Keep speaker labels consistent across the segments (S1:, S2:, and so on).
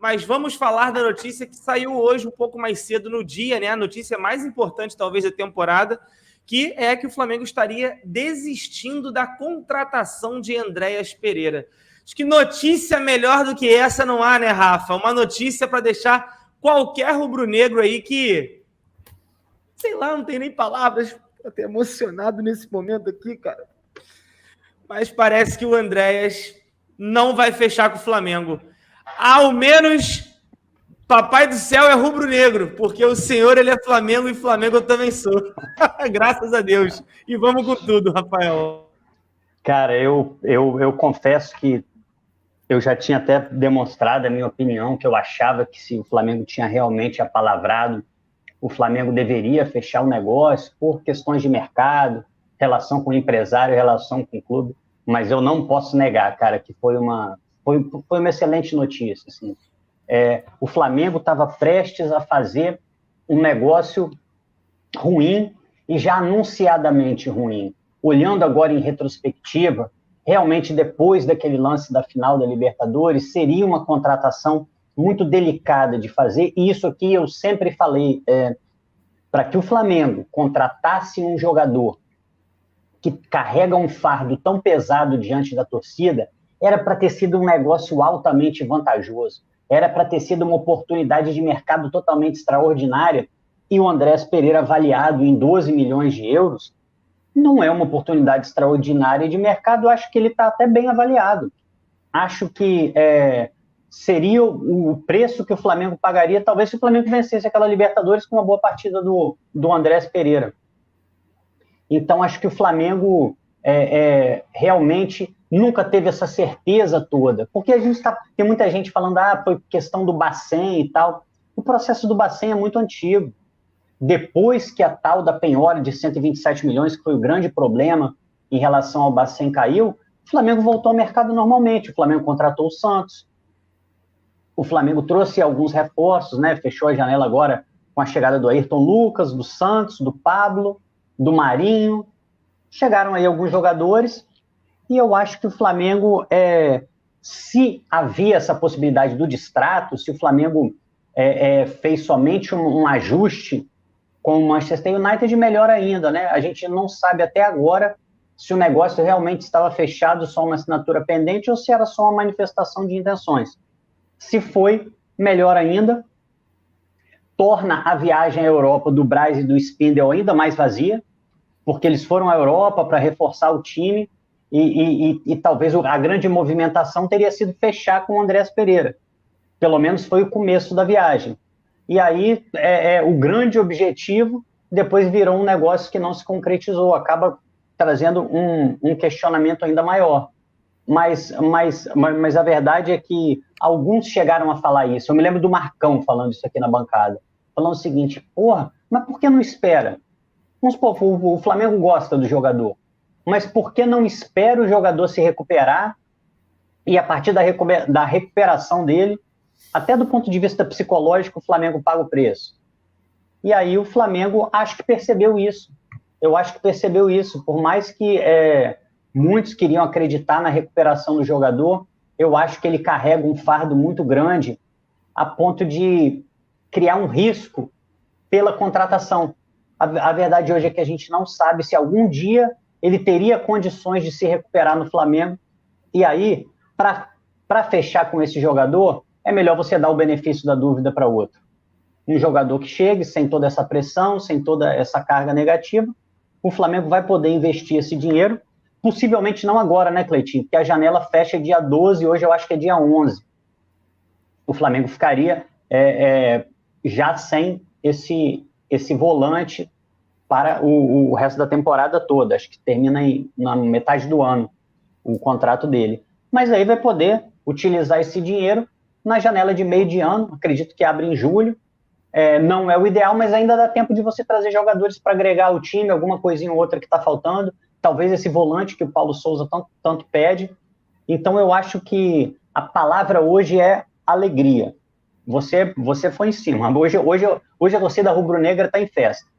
S1: mas vamos falar da notícia que saiu hoje um pouco mais cedo no dia, né? A notícia mais importante, talvez, da temporada, que é que o Flamengo estaria desistindo da contratação de Andréas Pereira. Acho que notícia melhor do que essa não há, né, Rafa? Uma notícia para deixar qualquer rubro-negro aí que, sei lá, não tem nem palavras. Estou até emocionado nesse momento aqui, cara. Mas parece que o Andréas não vai fechar com o Flamengo. Ao menos Papai do Céu é rubro-negro, porque o senhor ele é Flamengo e Flamengo eu também sou. Graças a Deus. E vamos com tudo, Rafael.
S2: Cara, eu confesso que eu já tinha até demonstrado a minha opinião, que eu achava que se o Flamengo tinha realmente apalavrado, o Flamengo deveria fechar o negócio por questões de mercado, relação com o empresário, relação com o clube, mas eu não posso negar, cara, que foi uma excelente notícia. Assim. O Flamengo estava prestes a fazer um negócio ruim e já anunciadamente ruim. Olhando agora em retrospectiva, realmente depois daquele lance da final da Libertadores, seria uma contratação muito delicada de fazer, e isso aqui eu sempre falei, para que o Flamengo contratasse um jogador que carrega um fardo tão pesado diante da torcida, era para ter sido um negócio altamente vantajoso, era para ter sido uma oportunidade de mercado totalmente extraordinária, e o Andréas Pereira, avaliado em 12 milhões de euros, não é uma oportunidade extraordinária de mercado, eu acho que ele está até bem avaliado. Acho que seria o preço que o Flamengo pagaria, talvez se o Flamengo vencesse aquela Libertadores com uma boa partida do Andréas Pereira. Então, acho que o Flamengo realmente nunca teve essa certeza toda, porque tem muita gente falando, foi questão do Bacen e tal. O processo do Bacen é muito antigo. Depois que a tal da penhora de 127 milhões, que foi o grande problema em relação ao Bacen, caiu, o Flamengo voltou ao mercado normalmente. O Flamengo contratou o Santos, o Flamengo trouxe alguns reforços, né? Fechou a janela agora com a chegada do Ayrton Lucas, do Santos, do Pablo, do Marinho. Chegaram aí alguns jogadores e eu acho que o Flamengo, se havia essa possibilidade do distrato, se o Flamengo fez somente um ajuste com o Manchester United, melhor ainda, né? A gente não sabe até agora se o negócio realmente estava fechado, só uma assinatura pendente, ou se era só uma manifestação de intenções. Se foi, melhor ainda, torna a viagem à Europa do Braz e do Spindle ainda mais vazia, porque eles foram à Europa para reforçar o time e talvez a grande movimentação teria sido fechar com o Andréas Pereira. Pelo menos foi o começo da viagem. E aí, o grande objetivo depois virou um negócio que não se concretizou, acaba trazendo um questionamento ainda maior. Mas a verdade é que alguns chegaram a falar isso. Eu me lembro do Marcão falando isso aqui na bancada, falando o seguinte, mas por que não espera? Vamos supor, o Flamengo gosta do jogador, mas por que não espera o jogador se recuperar e a partir da recuperação dele, até do ponto de vista psicológico, o Flamengo paga o preço? E aí o Flamengo acho que percebeu isso. Eu acho que percebeu isso, por mais que muitos queriam acreditar na recuperação do jogador, eu acho que ele carrega um fardo muito grande a ponto de criar um risco pela contratação. A verdade hoje é que a gente não sabe se algum dia ele teria condições de se recuperar no Flamengo, e aí, para fechar com esse jogador, é melhor você dar o benefício da dúvida para outro. Um jogador que chegue sem toda essa pressão, sem toda essa carga negativa, o Flamengo vai poder investir esse dinheiro, possivelmente não agora, né, Cleitinho? Porque a janela fecha dia 12, hoje eu acho que é dia 11. O Flamengo ficaria já sem esse volante para o resto da temporada toda. Acho que termina na metade do ano o contrato dele. Mas aí vai poder utilizar esse dinheiro na janela de meio de ano, acredito que abre em julho. Não é o ideal, mas ainda dá tempo de você trazer jogadores para agregar o time, alguma coisinha ou outra que está faltando, talvez esse volante que o Paulo Souza tanto pede. Então eu acho que a palavra hoje é alegria. Você foi em cima. Hoje a torcida rubro-negra está em festa.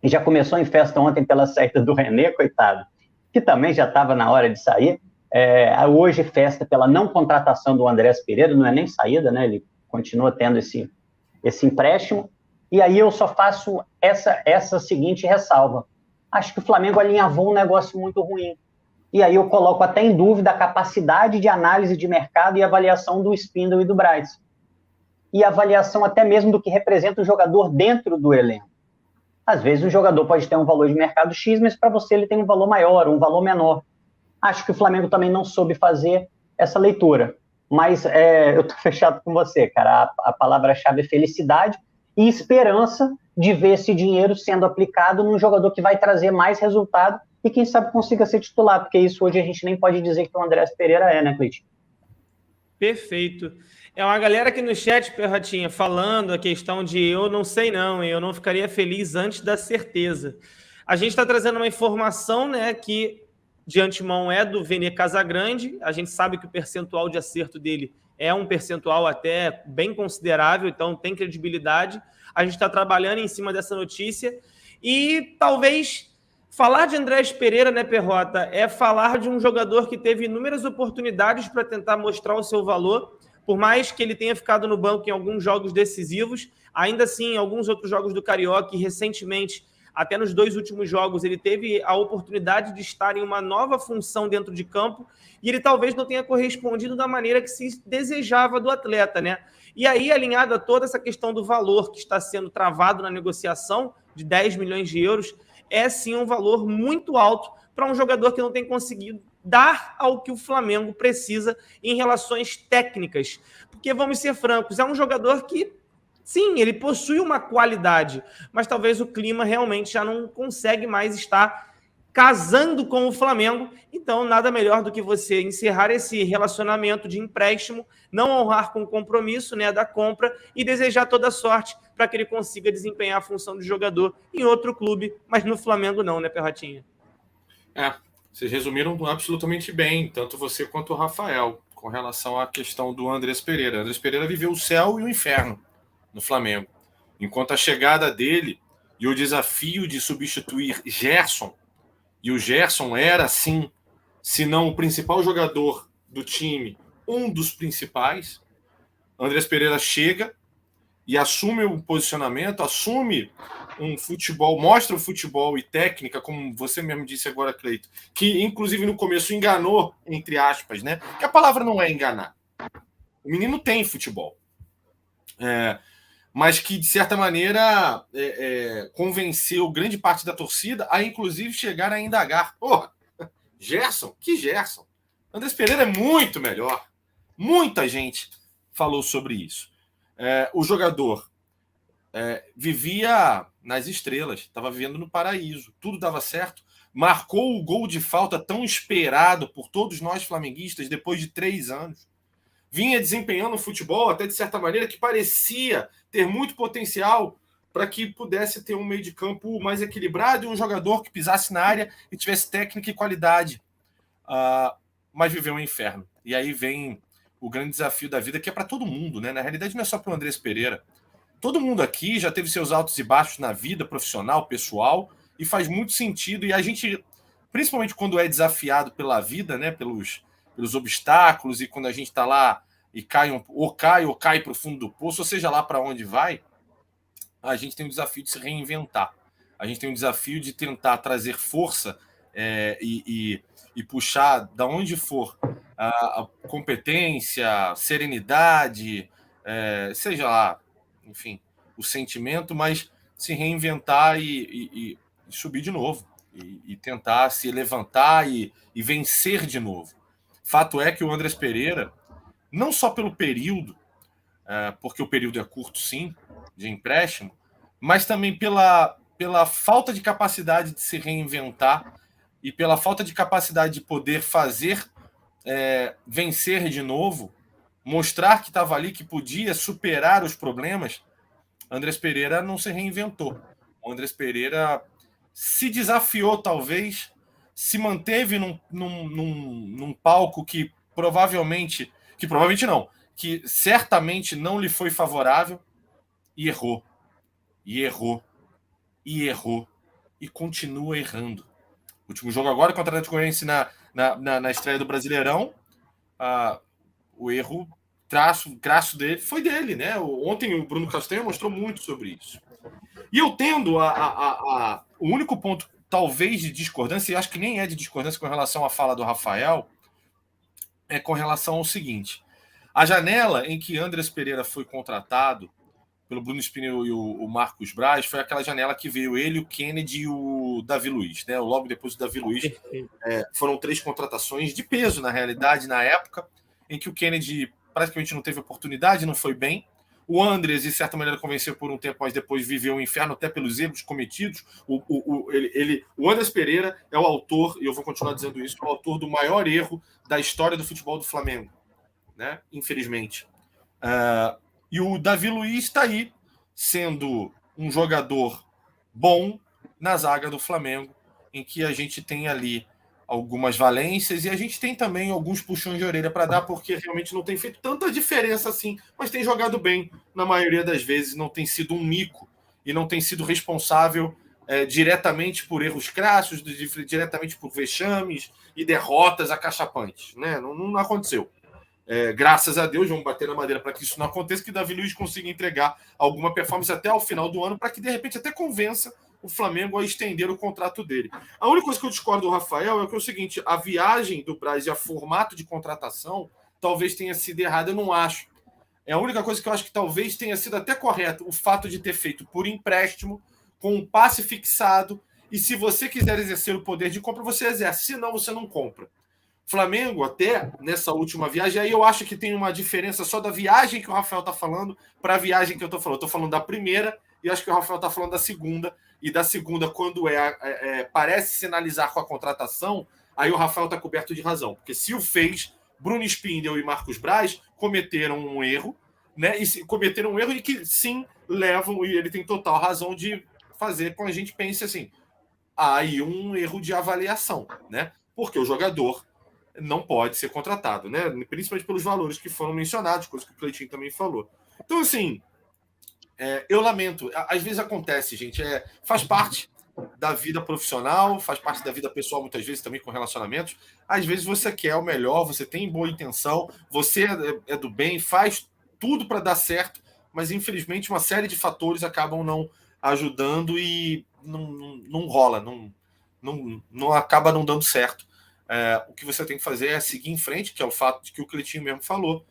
S2: E já começou em festa ontem pela saída do René, coitado, que também já estava na hora de sair. Hoje, festa pela não contratação do Andrés Pereira, não é nem saída, né? Ele continua tendo esse empréstimo. E aí eu só faço essa seguinte ressalva. Acho que o Flamengo alinhavou um negócio muito ruim. E aí eu coloco até em dúvida a capacidade de análise de mercado e avaliação do Spindle e do Braz. E avaliação até mesmo do que representa o jogador dentro do elenco. Às vezes o jogador pode ter um valor de mercado X, mas para você ele tem um valor maior, um valor menor. Acho que o Flamengo também não soube fazer essa leitura. Mas eu estou fechado com você, cara. A palavra-chave é felicidade e esperança de ver esse dinheiro sendo aplicado num jogador que vai trazer mais resultado e quem sabe consiga ser titular, porque isso hoje a gente nem pode dizer que o Andrés Pereira né, Cleitinho?
S1: Perfeito. É uma galera aqui no chat, Perrotinha, falando a questão de eu não sei não, eu não ficaria feliz antes da certeza. A gente está trazendo uma informação, né, que de antemão é do Vene Casagrande, a gente sabe que o percentual de acerto dele é um percentual até bem considerável, então tem credibilidade. A gente está trabalhando em cima dessa notícia e talvez falar de Andrés Pereira, né, Perrota, é falar de um jogador que teve inúmeras oportunidades para tentar mostrar o seu valor, por mais que ele tenha ficado no banco em alguns jogos decisivos, ainda assim, em alguns outros jogos do Carioca, e recentemente, até nos 2 últimos jogos, ele teve a oportunidade de estar em uma nova função dentro de campo, e ele talvez não tenha correspondido da maneira que se desejava do atleta, né? E aí, alinhada a toda essa questão do valor que está sendo travado na negociação, de 10 milhões de euros, é sim um valor muito alto para um jogador que não tem conseguido dar ao que o Flamengo precisa em relações técnicas. Porque, vamos ser francos, é um jogador que, sim, ele possui uma qualidade, mas talvez o clima realmente já não consegue mais estar casando com o Flamengo. Então, nada melhor do que você encerrar esse relacionamento de empréstimo, não honrar com o compromisso, né, da compra e desejar toda sorte para que ele consiga desempenhar a função de jogador em outro clube, mas no Flamengo não, né, Perrotinha?
S3: Vocês resumiram absolutamente bem, tanto você quanto o Rafael, com relação à questão do Andrés Pereira. Andrés Pereira viveu o céu e o inferno no Flamengo. Enquanto a chegada dele e o desafio de substituir Gerson, e o Gerson era, sim, se não o principal jogador do time, um dos principais, Andrés Pereira chega e assume o posicionamento, assume um futebol, mostra o futebol e técnica, como você mesmo disse agora, Cleito, que inclusive no começo enganou, entre aspas, né? Que a palavra não é enganar. O menino tem futebol. Mas que, de certa maneira, convenceu grande parte da torcida a, inclusive, chegar a indagar. Porra, Gerson? Que Gerson? Andrés Pereira é muito melhor. Muita gente falou sobre isso. O jogador vivia nas estrelas, estava vivendo no paraíso, tudo dava certo, marcou o gol de falta tão esperado por todos nós flamenguistas depois de 3 anos, vinha desempenhando um futebol até de certa maneira que parecia ter muito potencial para que pudesse ter um meio de campo mais equilibrado e um jogador que pisasse na área e tivesse técnica e qualidade, mas viveu um inferno. E aí vem o grande desafio da vida, que é para todo mundo, né? Na realidade não é só para o Andrés Pereira. Todo mundo aqui já teve seus altos e baixos na vida profissional, pessoal, e faz muito sentido. E a gente, principalmente quando é desafiado pela vida, né, pelos obstáculos, e quando a gente está lá e cai para o fundo do poço, ou seja lá para onde vai, a gente tem o desafio de se reinventar. A gente tem o desafio de tentar trazer força e puxar da onde for a competência, serenidade, seja lá, enfim, o sentimento, mas se reinventar e subir de novo, e tentar se levantar e vencer de novo. Fato é que o Andrés Pereira, não só pelo período, porque o período é curto, sim, de empréstimo, mas também pela falta de capacidade de se reinventar e pela falta de capacidade de poder fazer vencer de novo, mostrar que estava ali, que podia superar os problemas. Andrés Pereira não se reinventou. O Andrés Pereira se desafiou, talvez, se manteve num palco que certamente não lhe foi favorável, e errou, e continua errando. O último jogo agora contra o Atlético Goianiense na estreia do Brasileirão, o erro crasso dele foi dele, né? Ontem o Bruno Castanho mostrou muito sobre isso. E eu tendo o único ponto, talvez, de discordância, e acho que nem é de discordância com relação à fala do Rafael, é com relação ao seguinte: a janela em que Andrés Pereira foi contratado pelo Bruno Spinel e o Marcos Braz foi aquela janela que veio ele, o Kennedy e o Davi Luiz, né? Logo depois do Davi Luiz, foram 3 contratações de peso, na realidade, na época, em que o Kennedy praticamente não teve oportunidade, não foi bem. O Andrés, de certa maneira, convenceu por um tempo, mas depois viveu o inferno até pelos erros cometidos. O Andrés Pereira é o autor, e eu vou continuar dizendo isso, é o autor do maior erro da história do futebol do Flamengo, né? Infelizmente. E o Davi Luiz está aí, sendo um jogador bom na zaga do Flamengo, em que a gente tem ali algumas valências e a gente tem também alguns puxões de orelha para dar, porque realmente não tem feito tanta diferença assim, mas tem jogado bem na maioria das vezes, não tem sido um mico e não tem sido responsável diretamente por erros crassos, diretamente por vexames e derrotas acachapantes, né? Não aconteceu. Graças a Deus, vamos bater na madeira para que isso não aconteça, que Davi Luiz consiga entregar alguma performance até ao final do ano, para que de repente até convença o Flamengo a estender o contrato dele. A única coisa que eu discordo do Rafael é que é o seguinte: a viagem do Braz e o formato de contratação talvez tenha sido errada, eu não acho. É a única coisa que eu acho que talvez tenha sido até correto, o fato de ter feito por empréstimo, com um passe fixado, e se você quiser exercer o poder de compra, você exerce, senão você não compra. Flamengo, até nessa última viagem, aí eu acho que tem uma diferença só da viagem que o Rafael está falando para a viagem que eu estou falando. Eu estou falando da primeira e acho que o Rafael está falando da segunda. E da segunda, quando parece sinalizar com a contratação, aí o Rafael está coberto de razão. Porque se o fez, Bruno Spindel e Marcos Braz cometeram um erro, né? E cometeram um erro e que sim levam, e ele tem total razão de fazer com que a gente pense assim: há aí um erro de avaliação, né? Porque o jogador não pode ser contratado, né? Principalmente pelos valores que foram mencionados, coisa que o Cleitinho também falou. Então, assim, eu lamento. Às vezes acontece, gente. Faz parte da vida profissional, faz parte da vida pessoal, muitas vezes também com relacionamentos. Às vezes você quer o melhor, você tem boa intenção, você é do bem, faz tudo para dar certo, mas infelizmente uma série de fatores acabam não ajudando e não rola, não acaba não dando certo. O que você tem que fazer é seguir em frente, que é o fato de que o Cleitinho mesmo falou.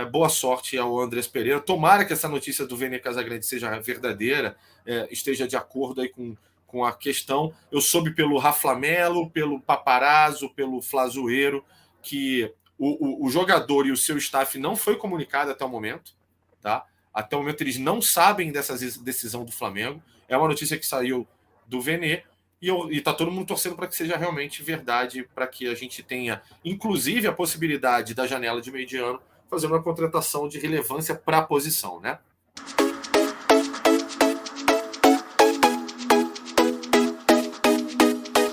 S3: Boa sorte ao Andrés Pereira. Tomara que essa notícia do Vene Casagrande seja verdadeira, esteja de acordo aí com a questão. Eu soube pelo Raflamelo, pelo Paparazzo, pelo Flazoeiro, que o jogador e o seu staff não foi comunicado até o momento. Tá? Até o momento eles não sabem dessa decisão do Flamengo. É uma notícia que saiu do Vene. E está todo mundo torcendo para que seja realmente verdade, para que a gente tenha, inclusive, a possibilidade da janela de meio de ano fazer uma contratação de relevância para a posição, né?